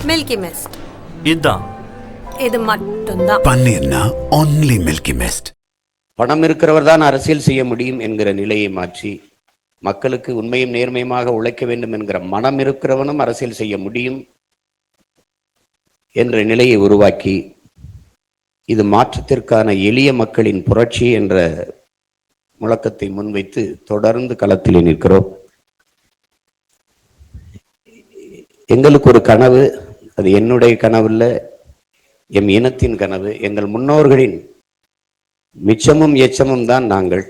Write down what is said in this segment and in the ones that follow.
Milky mist. இதுதான். இது மட்டும்தான் பன்னீர்னா ஒன்லி மில்கி மிஸ்ட். பணம் இருக்கிறவர் தான் அரசியல் செய்ய முடியும் என்கிற நிலையை மாற்றி மக்களுக்கு உண்மையும் நேர்மையுமாக உழைக்க வேண்டும் என்கிற மனம் இருக்கிறவனும் அரசியல் செய்ய முடியும் என்ற நிலையை உருவாக்கி இது மாற்றத்திற்கான எளிய மக்களின் புரட்சி என்ற முழக்கத்தை முன்வைத்து தொடர்ந்து களத்தில் நிற்கிறோம். எங்களுக்கு ஒரு கனவு, அது என்னுடைய கனவுல்ல, எம் இனத்தின் கனவு. எங்கள் முன்னோர்களின் மிச்சமும் எச்சமும் தான் நாங்கள்.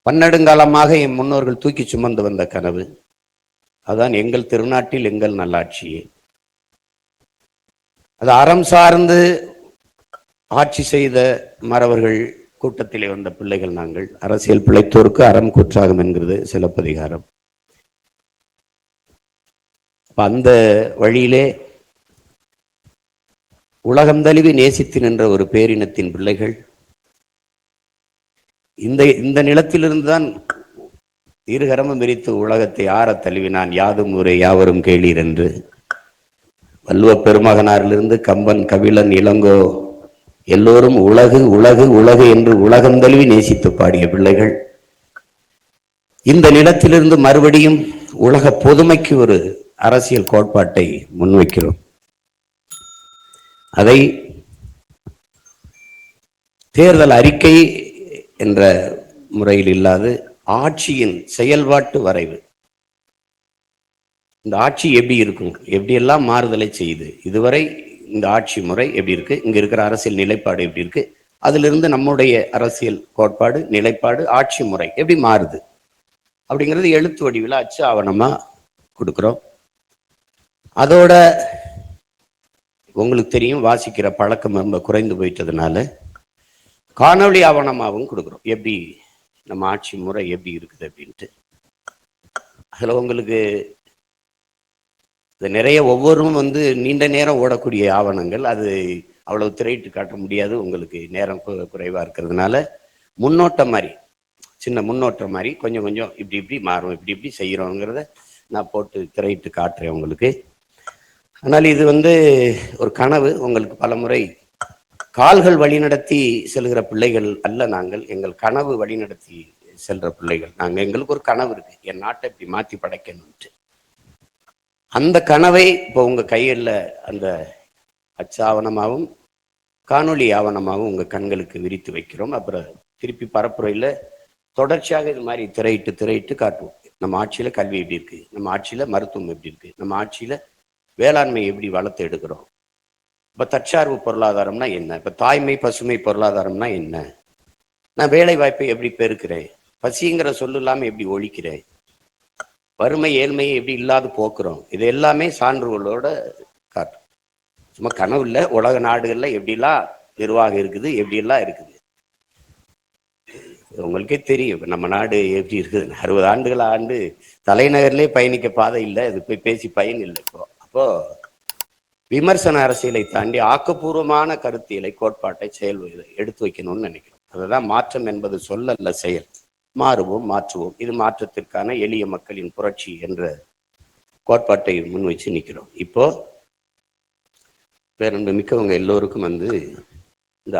பன்னெடுங்காலமாக என் முன்னோர்கள் தூக்கி சுமந்து வந்த கனவு அதான் எங்கள் திருநாட்டில் எங்கள் நல்லாட்சியே. அது அறம் சார்ந்து ஆட்சி செய்த மறவர்கள் கூட்டத்திலே வந்த பிள்ளைகள் நாங்கள். அரசியல் பிழைத்தோருக்கு அறம் கூற்றாகும் என்கிறது சிலப்பதிகாரம். அந்த வழியிலே உலகம் தழுவி நேசித்து நின்ற ஒரு பேரினத்தின் பிள்ளைகள் இந்த நிலத்திலிருந்து தான் இருகரமும் விரித்து உலகத்தை ஆற தழுவினான். யாதும் ஊரே யாவரும் கேளீர் என்று வள்ளுவ பெருமகனாரிலிருந்து கம்பன், கபிலன், இளங்கோ எல்லோரும் உலகு உலகு உலகு என்று உலகம் தழுவி நேசித்து பாடிய பிள்ளைகள். இந்த நிலத்திலிருந்து மறுபடியும் உலக பொதுமைக்கு ஒரு அரசியல் கோட்பாட்டை முன்வைக்கிறோம். அதை தேர்தல் அறிக்கை என்ற முறையில் இல்லாது ஆட்சியின் செயல்பாட்டு வரைவு. இந்த ஆட்சி எப்படி இருக்கும், எப்படியெல்லாம் மாறுதலை செய்யுது, இதுவரை இந்த ஆட்சி முறை எப்படி இருக்கு, இங்க இருக்கிற அரசியல் நிலைப்பாடு எப்படி இருக்கு, அதிலிருந்து நம்முடைய அரசியல் கோட்பாடு, நிலைப்பாடு, ஆட்சி முறை எப்படி மாறுது அப்படிங்கிறது எழுத்து வடிவில் அச்சு ஆவணமா கொடுக்குறோம். அதோட உங்களுக்கு தெரியும், வாசிக்கிற பழக்கம் ரொம்ப குறைந்து போயிட்டதுனால காணொளி ஆவணமாகவும் கொடுக்குறோம். எப்படி நம்ம ஆட்சி முறை எப்படி இருக்குது அப்படின்ட்டு. அதில் உங்களுக்கு நிறைய ஒவ்வொருவரும் நீண்ட நேரம் ஓடக்கூடிய ஆவணங்கள். அது அவ்வளவு திரையிட்டு காட்ட முடியாது, உங்களுக்கு நேரம் குறைவாக இருக்கிறதுனால முன்னோட்டம் மாதிரி, சின்ன முன்னோட்டம் மாதிரி கொஞ்சம் கொஞ்சம் இப்படி இப்படி மாறும், இப்படி இப்படி செய்கிறோங்கிறத நான் போட்டு திரையிட்டு காட்டுறேன் உங்களுக்கு. ஆனால் இது ஒரு கனவு. உங்களுக்கு பல முறை கால்கள் வழிநடத்தி செல்கிற பிள்ளைகள் அல்ல நாங்கள், எங்கள் கனவு வழிநடத்தி செல்ற பிள்ளைகள் நாங்கள். எங்களுக்கு ஒரு கனவு இருக்கு, என் நாட்டை இப்படி மாற்றி படைக்கணும்ட்டு. அந்த கனவை இப்போ உங்க கையில் அந்த அச்சாவணமாகவும் காணொலி ஆவணமாகவும் உங்க கண்களுக்கு விரித்து வைக்கிறோம். அப்புறம் திருப்பி பரப்புரையில் தொடர்ச்சியாக இது மாதிரி திரையிட்டு காட்டுவோம். நம்ம ஆட்சியில கல்வி எப்படி இருக்கு, நம்ம ஆட்சியில மருத்துவம் எப்படி இருக்கு, நம்ம ஆட்சியில வேளாண்மை எப்படி வளர்த்து எடுக்கிறோம், இப்ப தற்சார்பு பொருளாதாரம்னா என்ன, இப்ப தாய்மை பசுமை பொருளாதாரம்னா என்ன, நான் வேலை வாய்ப்பை எப்படி பெருக்கிறேன், பசிங்கிற சொல்லு இல்லாம எப்படி ஒழிக்கிறேன், வறுமை ஏழ்மையை எப்படி இல்லாது போக்குறோம், இது எல்லாமே சான்றுகளோட காட்டும். சும்மா கனவு இல்லை, உலக நாடுகள்ல எப்படிலாம் நிர்வாகம் இருக்குது, எப்படியெல்லாம் இருக்குது உங்களுக்கே தெரியும். நம்ம நாடு எப்படி இருக்குது, 60 ஆண்டுகள் ஆண்டு தலைநகர்லேயே பயணிக்க பாதை இல்லை, அது போய் பேசி பயன் இல்லை. அப்போ விமர்சன அரசியலை தாண்டி ஆக்கப்பூர்வமான கருத்தியலை, கோட்பாட்டை, செயல் எடுத்து வைக்கணும்னு நினைக்கிறோம். அதுதான் மாற்றம் என்பது சொல்லல்ல, செயல். மாறுவோம், மாற்றுவோம். இது மாற்றத்திற்கான எளிய மக்களின் புரட்சி என்ற கோட்பாட்டை முன்வைச்சு நிற்கிறோம். இப்போ பேரன்பு மிக்கவங்க எல்லோருக்கும் இந்த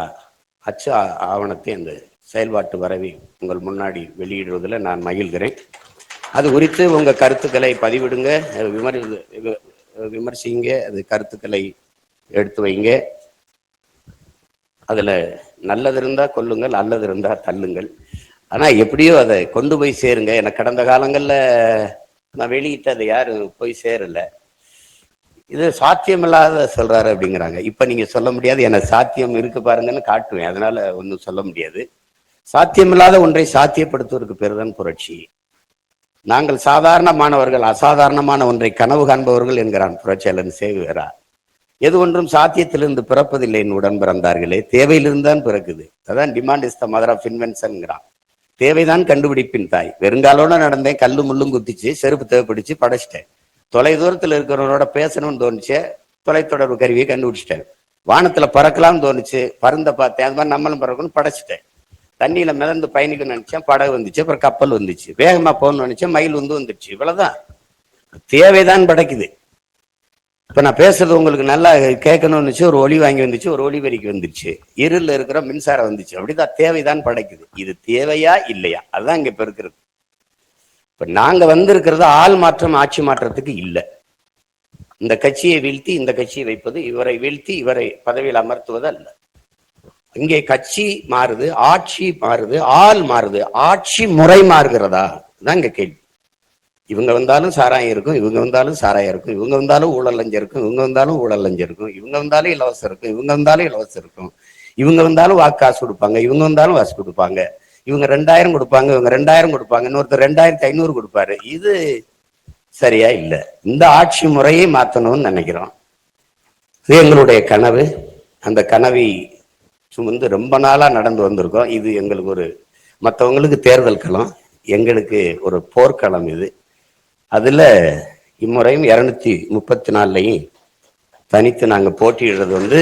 அச்சு ஆவணத்தை, அந்த செயல்பாட்டு வரவை உங்கள் முன்னாடி வெளியிடுவதில் நான் மகிழ்கிறேன். அது குறித்து உங்க கருத்துக்களை பதிவிடுங்க, விமர்சிங்க, அது கருத்துக்களை எடுத்து வைங்க. அதுல நல்லது இருந்தா கொல்லுங்கள், நல்லது இருந்தா தள்ளுங்கள். ஆனா எப்படியோ அதை கொண்டு போய் சேருங்க. எனக்கு கடந்த காலங்கள்ல நான் வெளியிட்டு அதை யாரும் போய் சேரல. இது சாத்தியமில்லாத சொல்றாரு அப்படிங்கிறாங்க. இப்ப நீங்க சொல்ல முடியாது, எனக்கு சாத்தியம் இருக்கு பாருங்கன்னு காட்டுவேன், அதனால ஒன்றும் சொல்ல முடியாது. சாத்தியமில்லாத ஒன்றை சாத்தியப்படுத்துவதற்கு பேருதான் புரட்சி. நாங்கள் சாதாரணமானவர்கள், அசாதாரணமான ஒன்றை கனவு காண்பவர்கள் என்கிறான் புரட்சியாளன் சேகுவேரா. எது ஒன்றும் சாத்தியத்திலிருந்து பிறப்பதில்லை, என் உடன் பிறந்தார்களே, தேவையிலிருந்து தான் பிறக்குது. அதான் demand is the mother of இன்வென்ஷன்ங்கிறான். தேவைதான் கண்டுபிடிப்பின் தாய். வெறுங்காலோட நடந்தேன், கல்லு முள்ளும் குத்திச்சு, செருப்பு தேவைப்பிடிச்சு படைச்சிட்டேன். தொலை தூரத்தில் இருக்கிறவரோட பேசணும்னு தோணுச்சு, தொலைத்தொடர்பு கருவியை கண்டுபிடிச்சிட்டேன். வானத்துல பறக்கலாம்னு தோணுச்சு, பருந்த பார்த்தேன், அது மாதிரி நம்மளும் பறக்கணும்னு படைச்சிட்டேன். தண்ணியில மிதந்து பயணிக்கணும்னு நினைச்சேன், படகு வந்துச்சு, அப்புறம் கப்பல் வந்துச்சு. வேகமா போகணும்னு நினைச்சேன், மயில் வந்துச்சு. இவ்வளவுதான். தேவைதான் படைக்குது. இப்ப நான் பேசுறது உங்களுக்கு நல்லா கேட்கணும்னுச்சு, ஒரு ஒலி வாங்கி வந்துச்சு, ஒரு ஒலிபெருக்கி வந்துருச்சு, இருள் இருக்கிற மின்சாரம் வந்துச்சு. அப்படிதான் தேவைதான் படைக்குது. இது தேவையா இல்லையா, அதுதான் இங்க இப்ப இருக்கிறது. இப்ப நாங்க வந்திருக்கிறது ஆள் மாற்றம் ஆட்சி மாற்றத்துக்கு இல்லை. இந்த கட்சியை வீழ்த்தி இந்த கட்சியை வைப்பது, இவரை வீழ்த்தி இவரை பதவியில் அமர்த்துவது அல்ல. இங்கே கட்சி மாறுது, ஆட்சி மாறுது, ஆள் மாறுது, ஆட்சி முறை மாறுகிறதா தான் இங்க கேள்வி. இவங்க வந்தாலும் சாராயம் இருக்கும், இவங்க வந்தாலும் சாராயம் இருக்கும், இவங்க வந்தாலும் ஊழல் லஞ்சம் இருக்கும், இவங்க வந்தாலும் ஊழல் லஞ்சம் இருக்கும், இவங்க வந்தாலும் இலவசம் இருக்கும், இவங்க வந்தாலும் இலவசம் இருக்கும், இவங்க வந்தாலும் காசு கொடுப்பாங்க, இவங்க வந்தாலும் காசு கொடுப்பாங்க, இவங்க 2000 கொடுப்பாங்க, இவங்க 2000 கொடுப்பாங்க, இன்னொருத்தர் 2500 கொடுப்பாரு. இது சரியா இல்லை. இந்த ஆட்சி முறையை மாற்றணும்னு நினைக்கிறோம். இது எங்களுடைய கனவு. அந்த கனவை சுமந்து ரொம்ப நாளா நடந்து வந்திருக்கோம். இது எங்களுக்கு ஒரு, மற்றவங்களுக்கு தேர்தல் களம், எங்களுக்கு ஒரு போர்க்களம். இது அதுல இம்முறையும் 234லையும் தனித்து நாங்க போட்டியிடுறது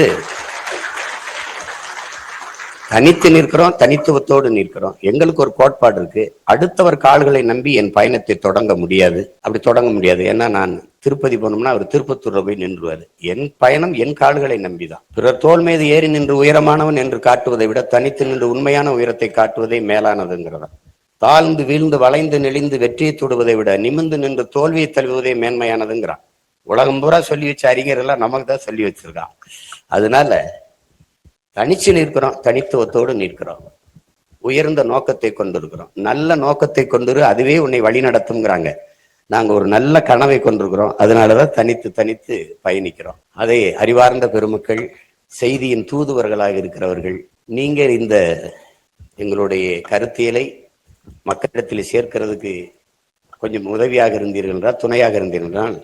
தனித்து நிற்கிறோம், தனித்துவத்தோடு நிற்கிறோம். எங்களுக்கு ஒரு கோட்பாடு இருக்கு. அடுத்தவர் கால்களை நம்பி என் பயணத்தை தொடங்க முடியாது. அப்படி தொடங்க முடியாது. ஏன்னா நான் திருப்பதி போனோம்னா அவர் திருப்பத்தூர்ல போய் நின்றுவாரு. என் பயணம் என் கால்களை நம்பிதான். பிறர் தோல் மீது ஏறி நின்று உயரமானவன் என்று காட்டுவதை விட தனித்து நின்று உண்மையான உயரத்தை காட்டுவதே மேலானதுங்கிறதா. தாழ்ந்து வீழ்ந்து வளைந்து நெளிந்து வெற்றியை தொடுவதை விட நிமிர்ந்து நின்று தோல்வியை தழுவுவதே மேன்மையானதுங்கிறான். உலகம் பூரா சொல்லி வச்ச அறிஞர் எல்லாம் நமக்கு தான் சொல்லி வச்சிருக்கான். அதனால தனிச்சு நிற்கிறோம், தனித்துவத்தோடு நிற்கிறோம், உயர்ந்த நோக்கத்தை கொண்டிருக்கிறோம். நல்ல நோக்கத்தை கொண்டு அதுவே உன்னை வழி நடத்துங்கிறாங்க. நாங்க ஒரு நல்ல கனவை கொண்டிருக்கிறோம். அதனாலதான் தனித்து பயணிக்கிறோம். அதை அறிவார்ந்த பெருமக்கள், செய்தியின் தூதுவர்களாக இருக்கிறவர்கள், நீங்க இந்த எங்களுடைய கருத்தியலை மக்களிடத்தில் சேர்க்கிறதுக்கு கொஞ்சம் உதவியாக இருந்தீர்கள் என்றால், துணையாக இருந்தீர்கள் என்றால்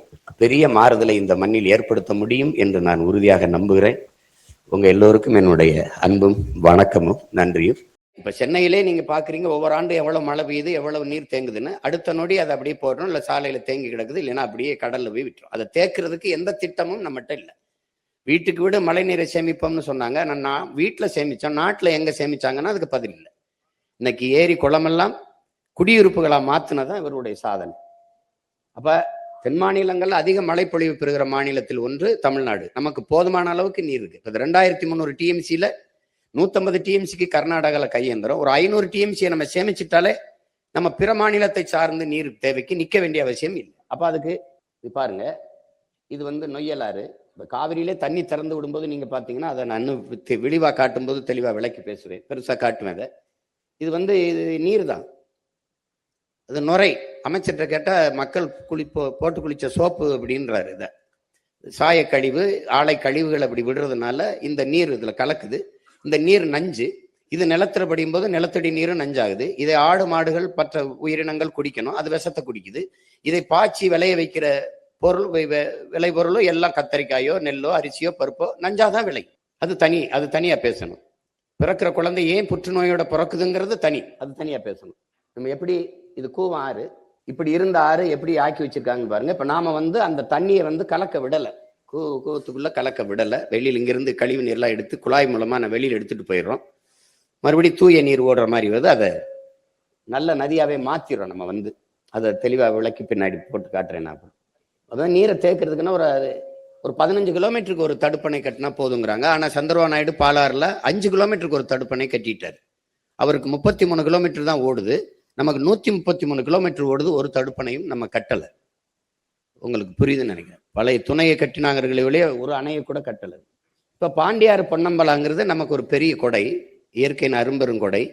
பெரிய மாறுதலை இந்த மண்ணில் ஏற்படுத்த முடியும் என்று நான் உறுதியாக நம்புகிறேன். உங்க எல்லோருக்கும் என்னுடைய அன்பும் வணக்கமும் நன்றியும். இப்ப சென்னையிலே நீங்க பாக்குறீங்க, ஒவ்வொரு ஆண்டு எவ்வளவு மழை பெய்யுது, எவ்வளவு நீர் தேங்குதுன்னு. அடுத்த நொடி அதை அப்படியே போடுறோம், இல்ல சாலையில தேங்கி கிடக்குது, இல்லைன்னா அப்படியே கடல்ல போய் விட்டுரும். அதை தேக்கிறதுக்கு எந்த திட்டமும் நம்மகிட்ட இல்லை. வீட்டுக்கு வீடு மழை நீரை சேமிப்போம்னு சொன்னாங்க. நான் வீட்டுல சேமிச்சோம், நாட்டுல எங்க சேமிச்சாங்கன்னா அதுக்கு பதில் இல்லை. இன்னைக்கு ஏரி குளமெல்லாம் குடியிருப்புகளா மாத்தினதான் இவருடைய சாதனை. அப்ப தென் மாநிலங்கள்ல அதிக மழைப்பொழிவு பெறுகிற மாநிலத்தில் ஒன்று தமிழ்நாடு. நமக்கு போதுமான அளவுக்கு நீர் இருக்கு. இப்போ 2300 டிஎம்சியில 150 டிஎம்சிக்கு கர்நாடகாவில் கையேந்திரம். ஒரு 500 டிஎம்சியை நம்ம சேமிச்சிட்டாலே நம்ம பிற மாநிலத்தை சார்ந்து நீர் தேவைக்கு நிற்க வேண்டிய அவசியம் இல்லை. அப்ப அதுக்கு இது பாருங்க, இது நொய்யலாறு. இப்போ காவிரியிலே தண்ணி திறந்து விடும்போது நீங்க பாத்தீங்கன்னா, அதை நான் விழிவா காட்டும்போது தெளிவா விளக்கி பேசுவேன், பெருசா காட்டுவேன். அதை இது நீர் தான், அது நுரை. அமைச்சர்கிட்ட கேட்டால் மக்கள் போட்டு குளிச்ச சோப்பு அப்படின்றாரு. இதை சாய கழிவு, ஆலை கழிவுகள் அப்படி விடுறதுனால இந்த நீர் இதுல கலக்குது. இந்த நீர் நஞ்சு. இது நிலத்துல படியும் போது நிலத்தடி நீரும் நஞ்சாகுது. இதை ஆடு மாடுகள் மற்ற உயிரினங்கள் குடிக்கணும், அது விஷத்தை குடிக்குது. இதை பாய்ச்சி விளைய வைக்கிற பொருள், விளை பொருளும் எல்லாம் கத்தரிக்காயோ நெல்லோ அரிசியோ பருப்போ நஞ்சாதான் விளை. அது தனியா பேசணும். பிறக்கிற குழந்தை ஏன் புற்றுநோயோட பிறக்குதுங்கிறது அது தனியா பேசணும். நம்ம எப்படி இது கூவம் ஆறு, இப்படி இருந்த ஆறு எப்படி ஆக்கி வச்சிருக்காங்க பாருங்க. இப்ப நாம அந்த தண்ணியை கலக்க விடலை, கூவத்துக்குள்ள கலக்க விடலை. வெளியில் இங்கிருந்து கழிவு நீர்லாம் எடுத்து குழாய் மூலமா நான் வெளியில் எடுத்துட்டு போயிடுறோம். மறுபடியும் தூய நீர் ஓடுற மாதிரி வருது. அதை நல்ல நதியாவே மாத்திடுறோம். நம்ம அதை தெளிவா விளக்கி பின்னாடி போட்டு காட்டுறேன். நான் அதான் நீரை தேக்கிறதுக்குன்னா ஒரு 15 கிலோமீட்டருக்கு ஒரு தடுப்பணை கட்டினா போதுங்கிறாங்க. ஆனா சந்திரபாபு நாயுடு பாலாறுல 5 கிலோமீட்டருக்கு ஒரு தடுப்பணை கட்டிட்டாரு. அவருக்கு 33 கிலோமீட்டர் தான் ஓடுது, நமக்கு 133 கிலோமீட்டர் ஓடுது. ஒரு தடுப்பணையும் நம்ம கட்டலை. உங்களுக்கு புரியுதுன்னு நினைக்கிறேன். பழைய துணையை கட்டினாங்கிறங்களே ஒரு அணையை கூட கட்டலை. இப்ப பாண்டியாறு பொன்னம்பலாங்கிறது நமக்கு ஒரு பெரிய கொடை, இயற்கையின் அரும்பெருங்கொடை.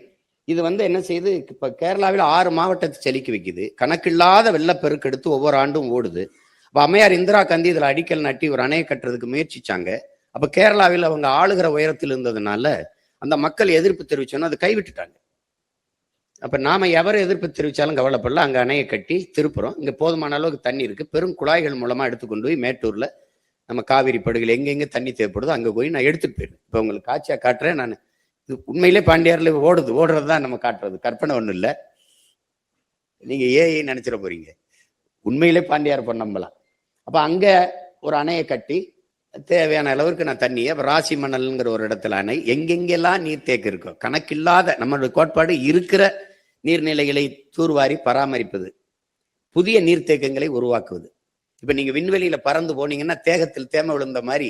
இது என்ன செய்யுது, இப்ப கேரளாவில் 6 மாவட்டத்தை செழிக்க வைக்குது. கணக்கில்லாத வெள்ளப்பெருக்கு எடுத்து ஒவ்வொரு ஆண்டும் ஓடுது. அப்ப அம்மையார் இந்திரா காந்தி இதுல அடிக்கல் நட்டி ஒரு அணையை கட்டுறதுக்கு முயற்சிச்சாங்க. அப்ப கேரளாவில் அவங்க ஆளுகிற உயரத்தில் இருந்ததுனால அந்த மக்கள் எதிர்ப்பு தெரிவிச்சோன்னா அதை கைவிட்டுட்டாங்க. அப்ப நாம எவரை எதிர்ப்பு தெரிவிச்சாலும் கவலைப்படல, அங்க அணையை கட்டி திருப்புறோம். இங்க போதுமான அளவுக்கு தண்ணி இருக்கு. பெரும் குழாய்கள் மூலமா எடுத்துக்கொண்டு போய் மேட்டூர்ல நம்ம காவிரி படுகையில் எங்கெங்க தண்ணி தேவைப்படுதோ அங்க போய் நான் எடுத்துட்டு போயிடுறேன். இப்ப உங்களுக்கு காட்சியா காட்டுறேன். நான் இது உண்மையிலே பாண்டியார்ல ஓடுறதுதான் நம்ம காட்டுறது, கற்பனை ஒண்ணும் இல்லை. நீங்க நினைச்சிட போறீங்க. உண்மையிலே பாண்டியார் பொன்னம்பலம். அப்ப அங்க ஒரு அணையை கட்டி தேவையான அளவுக்கு நான் தண்ணியை, ராசி மணல்ங்கிற ஒரு இடத்துல அணை, எங்கெங்கெல்லாம் நீர் தேக்க இருக்கும் கணக்கில்லாத, நம்மளுடைய கோட்பாடு இருக்கிற நீர்நிலைகளை தூர்வாரி பராமரிப்பது, புதிய நீர்த்தேக்கங்களை உருவாக்குவது. இப்ப நீங்க விண்வெளியில பறந்து போனீங்கன்னா தேகத்தில் தேம விழுந்த மாதிரி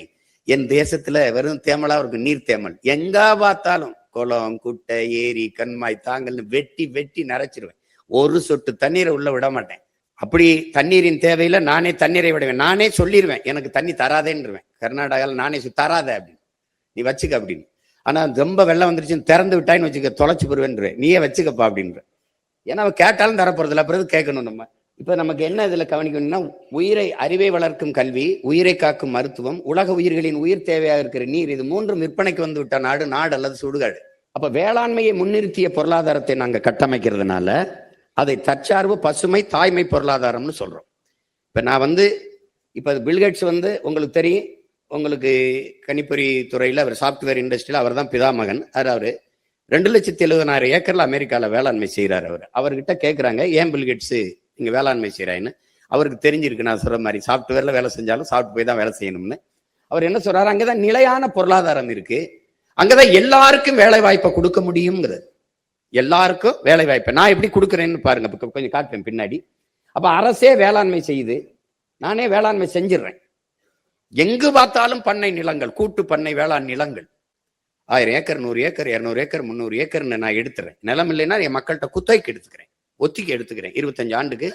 என் தேசத்துல வெறும் தேமலா இருக்கும், நீர் தேமல். எங்க பார்த்தாலும் குளம், குட்டை, ஏரி, கண்மாய், தாங்கல்னு வெட்டி வெட்டி நிறைச்சிருவேன். ஒரு சொட்டு தண்ணீரை உள்ள விட மாட்டேன். அப்படி தண்ணீரின் தேவையில நானே தண்ணீரை விடுவேன். நானே சொல்லிடுவேன், எனக்கு தண்ணி தராதேன்றுவேன். கர்நாடகாவில் நானே தராத அப்படின்னு, நீ வச்சுக்க அப்படின்னு. ஆனா ரொம்ப வெள்ளம் வந்துருச்சுன்னு திறந்து விட்டாயின்னு வச்சுக்க, தொலைச்சு போருவேன்றேன். நீயே வச்சுக்கப்பா அப்படின்ற. ஏன்னா அவன் கேட்டாலும் தரப்போறதில்ல, பிறகு கேட்கணும் நம்ம. இப்ப நமக்கு என்ன இதுல கவனிக்கணும்னா, உயிரை அறிவை வளர்க்கும் கல்வி, உயிரை காக்கும் மருத்துவம், உலக உயிர்களின் உயிர் தேவையாக இருக்கிற நீர், இது மூன்றும் விற்பனைக்கு வந்து விட்ட நாடு நாடு அல்லது சுடுகாடு. அப்ப வேளாண்மையை முன்னிறுத்திய பொருளாதாரத்தை நாங்க கட்டமைக்கிறதுனால அதை தற்சார்பு, பசுமை, தாய்மை பொருளாதாரம்னு சொல்றோம். இப்ப நான் இப்ப பில்கேட்ஸ் உங்களுக்கு தெரியும், உங்களுக்கு கணிப்பொறி துறையில அவர் சாப்ட்வேர் இண்டஸ்ட்ரியில அவர் தான் பிதாமகன். அவரு 2,70,000 ஏக்கர்ல அமெரிக்கால வேளாண்மை செய்யறாரு. அவர்கிட்ட கேட்கிறாங்க, ஏன் பில்கேட்ஸ் இங்க வேளாண்மை செய்யறான்னு. அவருக்கு தெரிஞ்சிருக்கு, நான் சொல்ற மாதிரி சாப்ட்வேர்ல வேலை செஞ்சாலும் சாப்பிட்டு போய் தான் வேலை செய்யணும்னு. அவர் என்ன சொல்றாரு, அங்கதான் நிலையான பொருளாதாரம் இருக்கு, அங்கதான் எல்லாருக்கும் வேலை வாய்ப்பை கொடுக்க முடியுங்கிறது. எல்லாருக்கும் வேலை வாய்ப்பை நான் எப்படி கொடுக்குறேன்னு பாருங்க, கொஞ்சம் காட்டுவேன் பின்னாடி. அப்ப அரசே வேளாண்மை செய்யுது, நானே வேளாண்மை செஞ்சிடறேன். எங்கு பார்த்தாலும் பண்ணை நிலங்கள், கூட்டு பண்ணை வேளாண் நிலங்கள், 1000 ஏக்கர், 100 ஏக்கர், 200 ஏக்கர், 300 ஏக்கர்னு நான் எடுத்துறேன். நிலம் இல்லைன்னா என் மக்கள்கிட்ட குத்தகைக்கு எடுத்துக்கிறேன், ஒத்திக்கு எடுத்துக்கிறேன். 25 ஆண்டுக்கு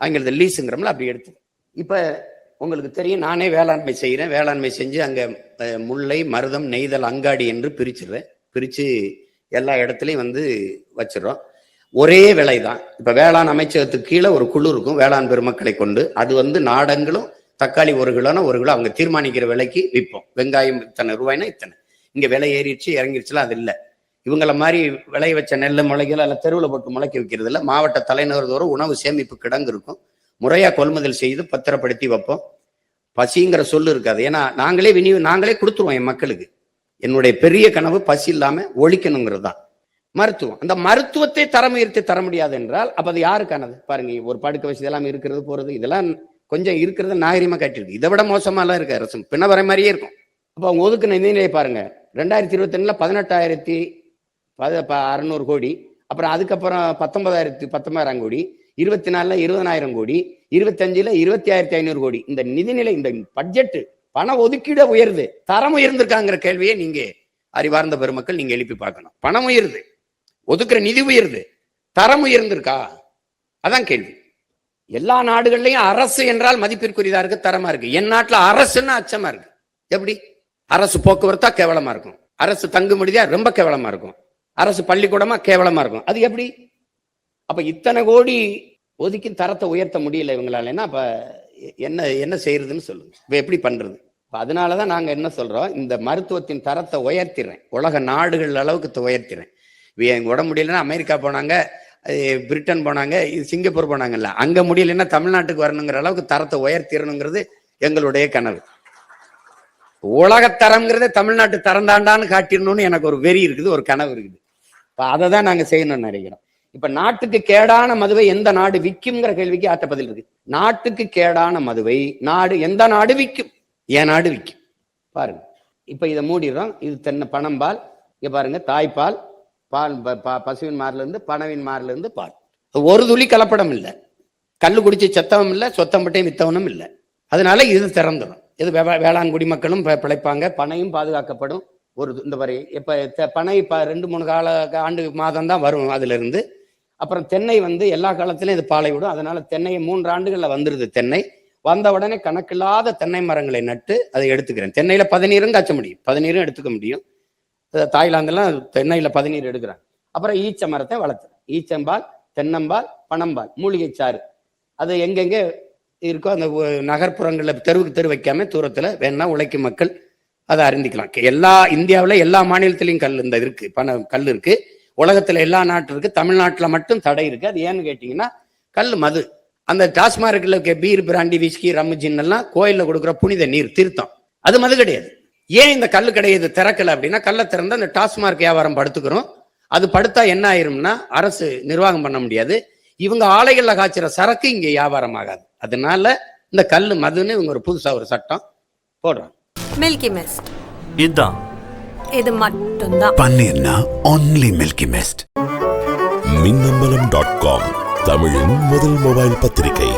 ஆங்கிலத்தில் லீஸுங்கிறோம்ல, அப்படி எடுத்துக்கிறேன். இப்ப உங்களுக்கு தெரியும், நானே வேளாண்மை செய்யறேன். வேளாண்மை செஞ்சு அங்க முல்லை, மருதம், நெய்தல், அங்காடி என்று பிரிச்சிடுறேன். பிரிச்சு எல்லா இடத்துலையும் வச்சிடறோம். ஒரே விலை தான். இப்ப வேளாண் அமைச்சகத்துக்கு கீழே ஒரு குழு இருக்கும், வேளாண் பெருமக்களை கொண்டு. அது நாடங்களும் தக்காளி 1 கிலோனா 1 கிலோ அவங்க தீர்மானிக்கிற விலைக்கு விற்போம். வெங்காயம் இத்தனை ரூபாய்னா இத்தனை. இங்க விலை ஏறிடுச்சு இறங்கிடுச்சுலாம் அது இல்லை. இவங்கள மாதிரி விளைய வச்ச நெல் முளைகள் அல்ல தெருவில் போட்டு முளைக்க வைக்கிறது இல்லை. மாவட்ட தலைநகர் தோறும் உணவு சேமிப்பு கிடங்கு இருக்கும், முறையா கொள்முதல் செய்து பத்திரப்படுத்தி வைப்போம். பசிங்கிற சொல்லு இருக்காது, ஏன்னா நாங்களே கொடுத்துருவோம் என் மக்களுக்கு. என்னுடைய பெரிய கனவு பசி இல்லாம ஒழிக்கணுங்கிறது தான். மருத்துவம், அந்த மருத்துவத்தை தரம் உயர்த்தி தர முடியாது என்றால் அப்ப அது யாருக்கானது பாருங்க. ஒரு படுக்க வசதி எல்லாம் இருக்கிறது போறது, இதெல்லாம் கொஞ்சம் இருக்கிறது நாகரிகமா காட்டிருக்கு. இதை விட மோசமா எல்லாம் இருக்கு அரசு, பின்ன வர மாதிரியே இருக்கும். அப்ப அவங்க ஒதுக்குன நிதிநிலையை பாருங்க. 2022 18,600 கோடி, அப்புறம் அதுக்கப்புறம் 19,000 கோடி, 24 20,000 கோடி, 25 20,500 கோடி. இந்த நிதிநிலை, இந்த பட்ஜெட் பண ஒதுக்கீடு உயருது, தரம் உயர்ந்திருக்காங்கிற கேள்வியை நீங்க அறிவார்ந்த பெருமக்கள் நீங்க எழுப்பி பார்க்கணும். பணம் உயருது, ஒதுக்குற நிதி உயருது, தரம் உயர்ந்திருக்கா? அதான் கேள்வி. எல்லா நாடுகள்லயும் அரசு என்றால் மதிப்பிற்குரியதா இருக்கு, தரமா இருக்கு. என் நாட்டுல அரசுன்னா அச்சமா இருக்கு. எப்படி? அரசு போக்குவரத்தா கேவலமா இருக்கும், அரசு தங்குமடியா ரொம்ப கேவலமா இருக்கும், அரசு பள்ளிக்கூடமா கேவலமா இருக்கும். அது எப்படி? அப்ப இத்தனை கோடி ஒதுக்கி தரத்தை உயர்த்த முடியல இவங்களாலன்னா அப்ப என்ன செய்யறதுன்னு சொல்லுங்க. இப்ப எப்படி பண்றது? அதனாலதான் நாங்க என்ன சொல்றோம், இந்த மருத்துவத்தின் தரத்தை உயர்த்திடுறேன், உலக நாடுகள் அளவுக்கு உயர்த்திடுறேன். எங்க உடம்பு முடியலன்னா அமெரிக்கா போனாங்க, பிரிட்டன் போனாங்க, சிங்கப்பூர் போனாங்கல்ல, அங்க முடியலன்னா தமிழ்நாட்டுக்கு வரணுங்கிற அளவுக்கு தரத்தை உயர்த்திடணுங்கிறது எங்களுடைய கனவு. உலகத்தரம்ங்கிறத தமிழ்நாட்டு தரந்தாண்டான்னு காட்டிடணும்னு எனக்கு ஒரு வெறி இருக்குது, ஒரு கனவு இருக்குது. இப்ப அதை தான் நாங்க செய்யணும்னு நினைக்கிறோம். இப்ப நாட்டுக்கு கேடான மதுவை எந்த நாடு விற்கும்ங்கிற கேள்விக்கு ஆட்ட பதில் இருக்கு. நாட்டுக்கு கேடான மதுவை எந்த நாடு விற்கும்? என் நாடு விற்கும். பாருங்க, இப்ப இதை மூடிடுறோம். இது தென்னை பனம்பால், இங்க பாருங்க, தாய்ப்பால், பால், பசுவின் மார்ல இருந்து, பனவின் மார்ல இருந்து பால். ஒரு துளி கலப்படம் இல்லை, கல்லு குடிச்சு செத்தவனும் இல்லை, சொத்தம்பட்டையும் வித்தவனும் இல்லை. அதனால இது திறந்துடும். இது வேளாண் குடிமக்களும் பிழைப்பாங்க, பனையும் பாதுகாக்கப்படும். இந்த வரை இப்ப பனை 2-3 ஆண்டு மாதம் தான் வரும் அதுல இருந்து. அப்புறம் தென்னை எல்லா காலத்திலும் இது பாலை விடும். அதனால தென்னையை 3 ஆண்டுகள்ல வந்துருது. தென்னை வந்த உடனே கணக்கில்லாத தென்னை மரங்களை நட்டு அதை எடுத்துக்கிறேன். தென்னையில 17 காய்ச்ச முடியும், 17 எடுத்துக்க முடியும். தாய்லாந்துலாம் தென்னையில 17 எடுக்கிறாங்க. அப்புறம் ஈச்ச மரத்தை வளர்த்துறேன். ஈச்சம்பால், தென்னம்பால், பனம்பால், மூலிகை சாறு, அது எங்கெங்க இருக்கோ அந்த நகர்ப்புறங்களில் தெருவுக்கு தெரு வைக்காம தூரத்துல வேணா உழைக்கும் மக்கள் அதை அறிந்திக்கலாம். இந்தியாவில் எல்லா மாநிலத்திலையும் கல் இருக்கு, உலகத்துல எல்லா நாட்டு இருக்கு, தமிழ்நாட்டுல மட்டும் தடை இருக்கு. அது ஏன்னு கேட்டீங்கன்னா, கல் மது, அந்த டாஸ்மார்க்ல இருக்க பீர், பிராண்டி, விஸ்கி, ரம், ஜின் எல்லாம் கோயில்ல கொடுக்குற புனித நீர், தீர்த்தம், அது மது கிடையாது. ஏன் இந்த கல்லு கிடையாது திறக்கல அப்படின்னா, கல்லை திறந்தா அந்த டாஸ்மார்க் வியாபாரம் படுத்துக்கிறோம். அது படுத்தா என்ன ஆயிரும்னா, அரசு நிர்வாகம் பண்ண முடியாது. இவங்க ஆலைகள்ல காய்ச்சிற சரக்கு இங்க வியாபாரம் ஆகாது. அதனால இந்த கல்லு மதுன்னு இவங்க ஒரு புதுசா ஒரு சட்டம் போடுறாங்க. மில்கி மிஸ்ட் இதுதான், இது மட்டும்தான். பன்னீர்னா only மில்கி மிஸ்ட். மின்னம்பலம்.com தமிழின் முதல் மொபைல் பத்திரிகை.